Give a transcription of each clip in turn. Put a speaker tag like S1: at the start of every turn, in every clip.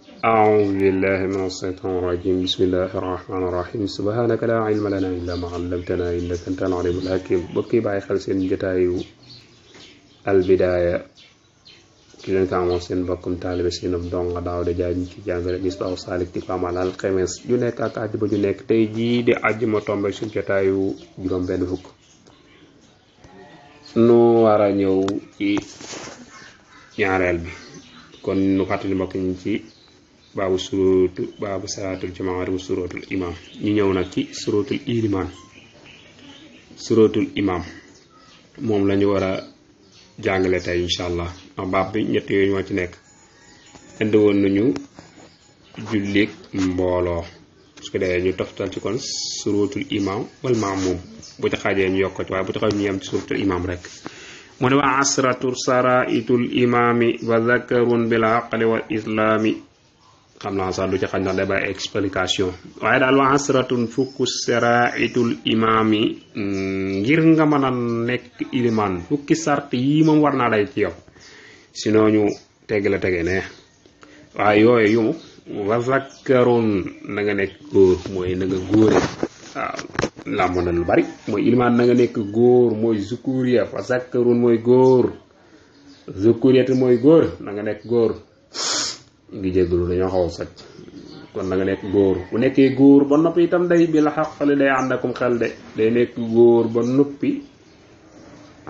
S1: أعوذ بالله من الشيطان الرجيم بسم الله الرحمن الرحيم سبحانك لا علم لنا إلا ما علمتنا إنك أنت العليم الحكيم bokki bàyyi xel seen jotaayu albidaaya ki leen ko amoon seen mbokkum taalibe seenum donga daaw da jaay ñu ci jàngale gis ba aw saalik di ko amal alxemes ju nekk ak àjjuma ju nekk tey jii di àjjuma tombe suñ jotaayu juróom benn fukk nu war a ñëw ci ñaareel bi kon nu fàttali mbokk ñu ci baabu salaatul jamaati suratul imam ñu ñëw nag ci suratul imam moom la ñu war a jàngale tey incha allah ndax baab bi ñett yooyu moo ci nekk indi woon nañu jullik mbooloo su ko defee ñu toftal ci kon suratul imam wal maamum bu ci xaajee ñu yokk ci waaye bu ci xaajee ñu yem ci suratul imam rek mu ne wa asratu saraitul imami wa zakarun bil aqli wal islami xam naa sax du ci xañ ndax day bàyyi explication waaye daal wa asratun fukku saraitul imami ngir nga mën a nekk iliman fukki sart yii moom war naa day ci yow sinon ñu tegg la tege ne waaye yooyu yumu wa zakarun na nga nekk góor mooy na nga góore waaw làmb na lu bari mooy iliman na nga nekk góor mooy zukuriya wa zakarun mooy góor zukuriyatu mooy góor na nga nekk góor ngi jégalu dañoo xaw a soj kon na nga nekk góor bu nekkee góor ba noppi itam day bi la xaqali day ànd akum xel de day nekk góor ba noppi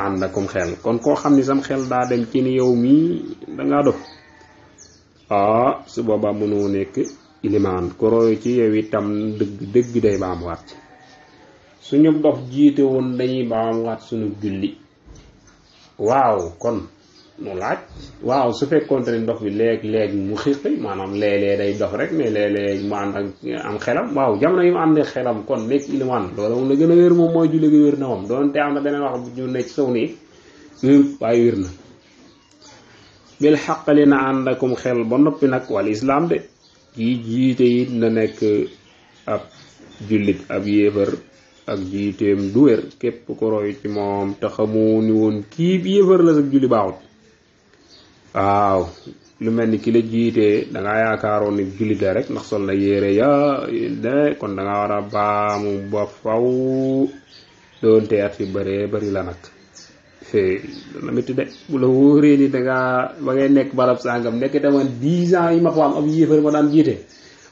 S1: ànd akum xel kon koo xam ni sam xel daa dem ci ni yow mii dangaa dof su boobaa mënoo nekk ilimaan ko roy ci yow itam dëgg day baam waat suñu dof jiite woon dañuy baam waat suñu julli waaw kon mu laaj waaw su fekkoonte ni ndox bi léeg mu xiqi maanaam léeg-léeg day dox rek mais léeg-léeg mu ànd ak am xelam waaw jamono yi mu ànd xelam kon nekk ilimaan loolu moom la gën a wér moom mooy julli gi wér na moom doonte am na beneen wax bu ñu nekk sow nii waaye wér na bil xaqali na ànd akum xel ba noppi nag wal islam de kii jiite it na nekk ab jullit ab yéefar ak jiiteem du wér képp ko roy ci moom te xamoo ni woon kii bi yéefar la sa julli baaxut waaw lu mel ni ki la jiitee dangaa yaakaaroon ni jullit la rek ndax sol na yére ya de kon danga war a baamu ba faw doonte at fi bëree bëri la nag dana métti de bu la wóoree ni dangaa ba ngay nekk barab sàngam nekk taman 10 ans yi ma fa am ab yéefar ma daan jiite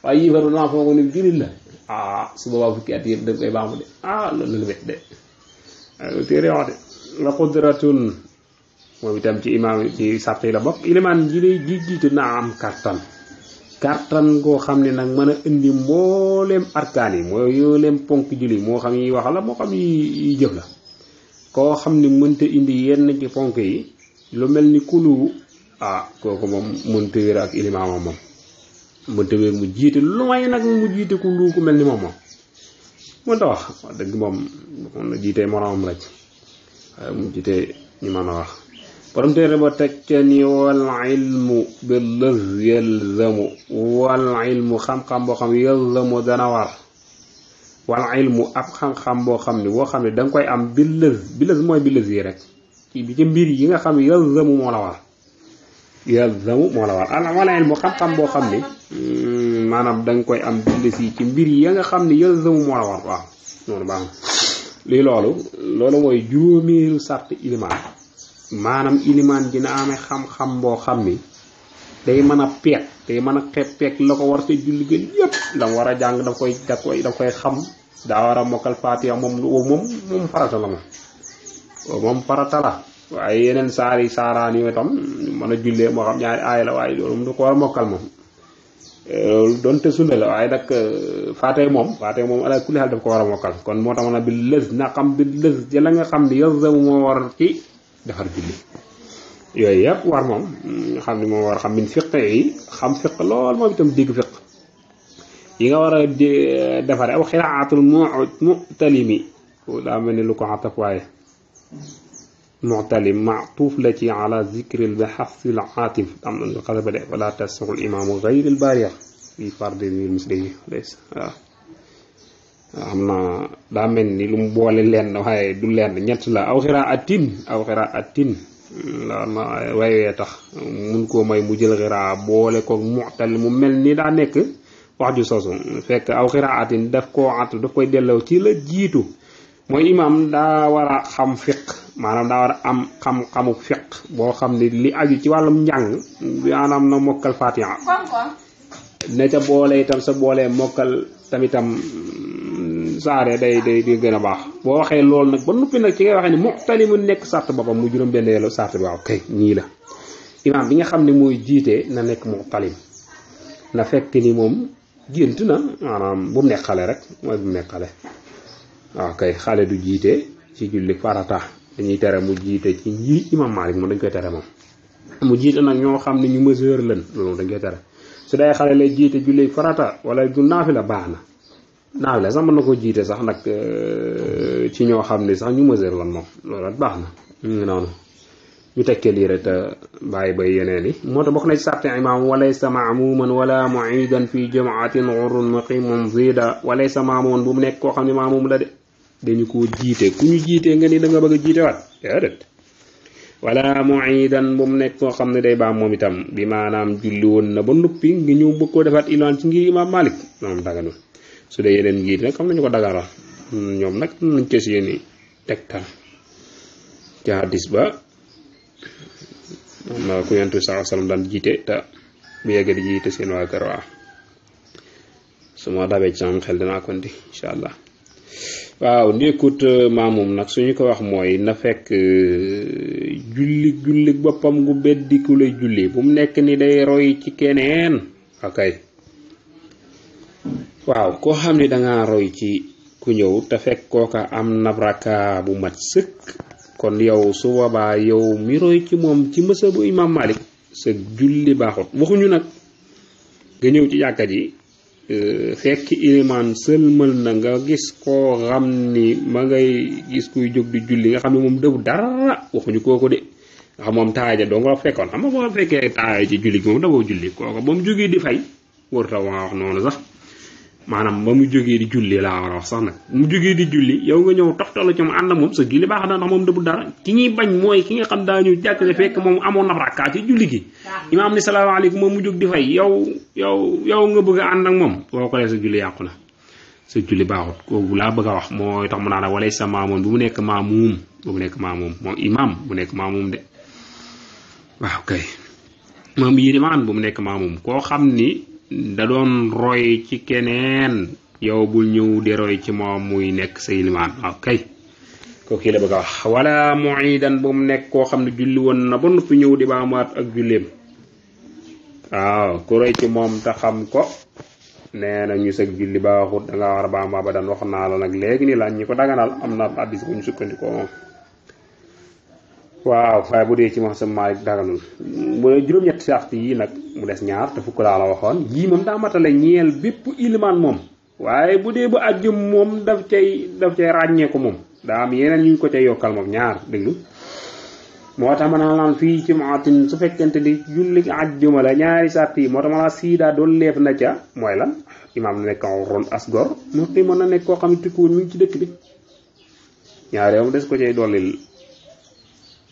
S1: waaye yéefar ba dama foog ni jullit la su boobaa fukki at yëpp da koy baamu de loolu la métti de téere wax de la qudratun moom itam ci imaam ci sàrt yi la bokk ilimaan ji lay jiitu naa am kartan goo xam ne nag mën a indi mbooleem arkaan yi mooy yooleem ponk julli moo xam yi wax la moo xam yi jëf la koo xam ne mënta indi yenn ci ponk yi lu mel ni kulu kooku moom mënta wér ak ilimaamam moom mënta wér mu jiite lu may nag mu jiite kulu ku mel ni moom mënta wax dëgg moom na jiite moroomam rek waaye mu jiite ñu mën a wax borom téere ba teg ca ni wal ilmu bil lëz yalzamu wal ilmu xam-xam boo xam yalzamu dana war wal ilmu ab xam-xam boo xam ne danga koy am bil lëz mooy bil lëz yi rek ci bi ci mbir yi nga xam ne yalzamu moo la war wal ilmu xam-xam boo xam ne maanaam danga koy am bil lëz yi ci mbir yi nga xam ne yalzamu moo la war waaw noonu baax na lii loolu mooy juróomeelu sart ilimaan maanaam ilimaan dina amee xam-xam boo xam ni day mën a peeg day mën a peeg la ko war sa julli gën yépp la mu war a jàng daf koy xam daa war a mokkal Faatiha moom farata la moom farata la waaye yeneen saaraan yooyu tam mën a jullee moo xam ñaari aay la waaye loolu moom du ko war a mokkal moom loolu doonte sunna la waaye nag Faatiha moom ala kulli xaal daf ko war a mokkal kon moo tax mën a bi lës na xam bi lës ci la nga xam ni yalzamu moo war ci defar julli yooyu yëpp war moom nga xam ni moo war xam min fiq yi xam fiq lool moom itam dégg fiq yi nga war a defare aw xiraatul mu'talimi daa mel ni lu ko xataf waaye mu'talim ma'tuuf la ci ala zikril bi xafsil aatif am nañu xase ba de wala tasixul imaamu gayril baarix fi fardil misli yi des waaw xam na daa mel ni lu mu boole lenn waaye du lenn ñett la aw xiraatin ma wayee tax mun koo may mu jël xiraa boole ko mu'tal mu mel ni daa nekk wax ju sosu fekk aw xiraatin daf koo at daf koy delloo ci la jiitu mooy imaam daa war a xam fiq maanaam daa war a am xam-xamu fiq boo xam ne li aju ci wàllum njàng maanaam na mokkal fatiha ne ca boole itam sa boolee mokkal tamitam saare day gën a baax boo waxee loolu nag ba noppi nag ci ngay waxee ni muxtali mu nekk sart boppam mu juróom benn yellu sart bi waaw kay ñii la imaam bi nga xam ne mooy jiite na nekk muxtalim na fekk ni moom gént na maanaam bu mu nekk xale rek mooy bu mu nekk xale waaw kay xale du jiite ci julli farata dañuy tere mu jiite ci ñi imam Malik moom dañ koy tere moom mu jiite nag ñoo xam ne ñu mesure lan loolu dañ koy tere su day xale lay jiite julli farata wala du naafila baax na naafila sax mën na ko jiite sax nag ci ñoo xam ne sax ñu mesure lan moom loolu baax na ñu ngi noonu ñu tekkee lii rek te bàyyi bay yeneen yi moo tax bokk na ci sàrte imaam walaysa maamuman wala muidan fi jamaatin urun muqimun zida walaysa maamuman bu mu nekk koo xam ne maamum la de dañu koo jiite ku ñu jiitee nga ni da nga bëgg a jiite waat déedéet wala muidan bu mu nekk koo xam ne day baam moom itam bi maanaam julli woon na ba noppi nga ñëw bëgg koo defaat ilaan ci ngir imaam Malik moom daganul su dee yeneen njiit nag xam nañu ko dagaral ñoom nag nañ ko si yéeni tegtal ci hadis ba am na ku Yonent bi sallallahu alayhi wasallam daan jiite te bu yeggee di jiite seen waa kër waa su ma dabee ci sama xel dinaa ko indi incha allah waaw nekkut maamum nag suñu ko wax mooy na fekk julli boppam gu beddiku lay julli bu mu nekk ni day roy ci keneen akay waaw koo xam ne danga roy ci ku ñëw te fekk kooka am nabraka bu mat sëkk kon yow su boobaa yow mi roy ci moom ci mësa bu imam Malik sa julli baaxut waxuñu nag nga ñëw ci jàkka ji fekk ilimaan sëlmal na nga gis koo xam ni ma ngay gis kuy jóg di julli nga xam ne moom dëbu dara waxuñu kooku de nga xam moom taaja doo nga fekkoon xam nga boo fekkee taaya ci julli gi moom dafoo julli kooku ba mu jógee di fay warta wax noonu sax maanaam ba mu jógee di julli laa war a wax sax nag mu jógee di julli yow nga ñëw toftalu ci mu ànd moom sa julli baax na ndax moom dëbu dara ki ñuy bañ mooy ki nga xam daa ñu jàkkale fekk moom amoon na rakkaa ci julli gi imaam ni salaamaaleykum moom mu jóg di fay yow nga bëgg a ànd ak moom boo ko lee sa julli yàqu na sa julli baaxut kooku laa bëgg a wax mooy tax mu naan walay sa maamoon bu mu nekk maamuum moom imaam bu nekk maamuum de waaw kay moom yilimaan bu mu nekk maamuum koo xam ni da doon roy ci keneen yow bul ñëw di roy ci moom muy nekk sa yilimaan waaw kay kooku la bëgg a wax wala muidan bu mu nekk koo xam ne julli woon na ba noppi ñëw di baamaat ak julleem waaw ku roy ci moom te xam ko nee na ñu sag julli baaxut da nga war a baam ba daan wax naa la nag léegi ni la ñi ko daganal am na hadiis bu ñu sukkandikoo moom waaw waaye bu dee ci moom sa Maalik daganul bu juróom-ñetti sart yi nag mu des ñaar te fukk laa la waxoon yii moom daa matale ñeel bépp ilimaan moom waaye bu dee ba àjjum moom daf cay ràññee ko moom daa am yeneen ñu ko cay yokkal moom ñaar déglu moo tax ma naan fii ci maatin su fekkente di julli àjjuma la ñaari sart yi moo tax ma la siidaa doon leef na ca mooy lan imaam na nekk ron asgor moo xi mën na nekk koo xam ne tukkiwul mi ngi ci dëkk bi ñaari yow des ko cay dollil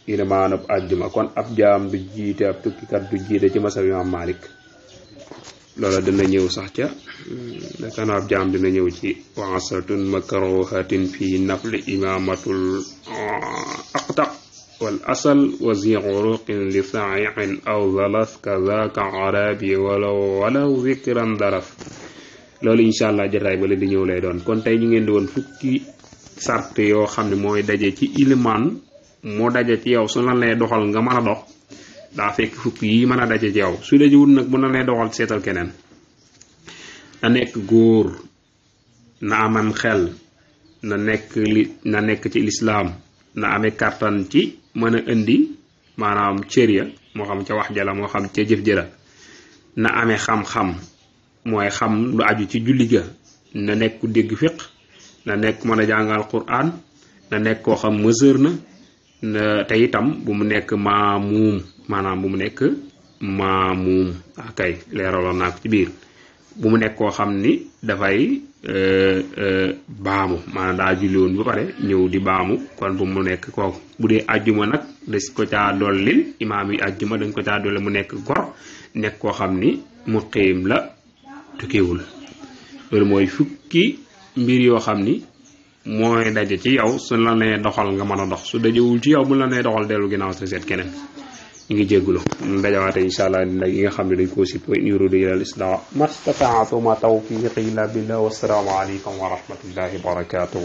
S1: ilimaan ab àjjuma kon ab jaam du jiite ab tukkikat du jiite ci masab imaam Malik loola dina ñëw sax ca dakana ab jaam dina ñëw ci waasatun makruhatin fi nafli imamatul aqtaq wal asal wa zi uruqin li sa'iin aw zalas kazaka arabi walaw zikran daraf loolu insha allah jotaay ba la di ñëw lay doon kon tey ñu ngeen di woon fukki sart yoo xam ne mooy daje ci ilimaan moo daje ci yow su lan lay doxal nga mën a dox daa fekk fukk yi mën a daje ci yow su dajewul nag bu na lay doxal seetal keneen na nekk góor na amam xel na nekk ci lislaam na amee kàttan ci mën a indi maanaam cër ya moo xam ca wax jala moo xam ca jëf jëla na amee xam-xam mooy xam lu aju ci julli ga na nekk ku dégg fiq na nekk mën a jàngal Qur'an na nekk koo xam mesure na te itam bu mu nekk maamuum maanaam bu mu nekk maamuum akay leeraloon naa ko ci biir bu mu nekk koo xam ni dafay baamu maanaam daa julli woon ba pare ñëw di baamu kon bu mu nekk kooku bu dee àjjuma nag des ko caa dollil imaam yi àjjuma dañ ko caa dolli mu nekk gor nekk koo xam ni muqiim la tukkiwul loolu mooy fukki mbir yoo xam ni mooy daje ci yow su la nee doxal nga mën a dox su dajewul ci yow bu la nee doxal dellu ginnaaw sa seet keneen ñu ngi jéggulu ñu dajawaate insha allah nag yi nga xam ne dañ koo sipp in yuridu ila al islah mastataatu ma tawfiqi illa billah wassalaamu aleykum wa rahmatullahi wa barakatuh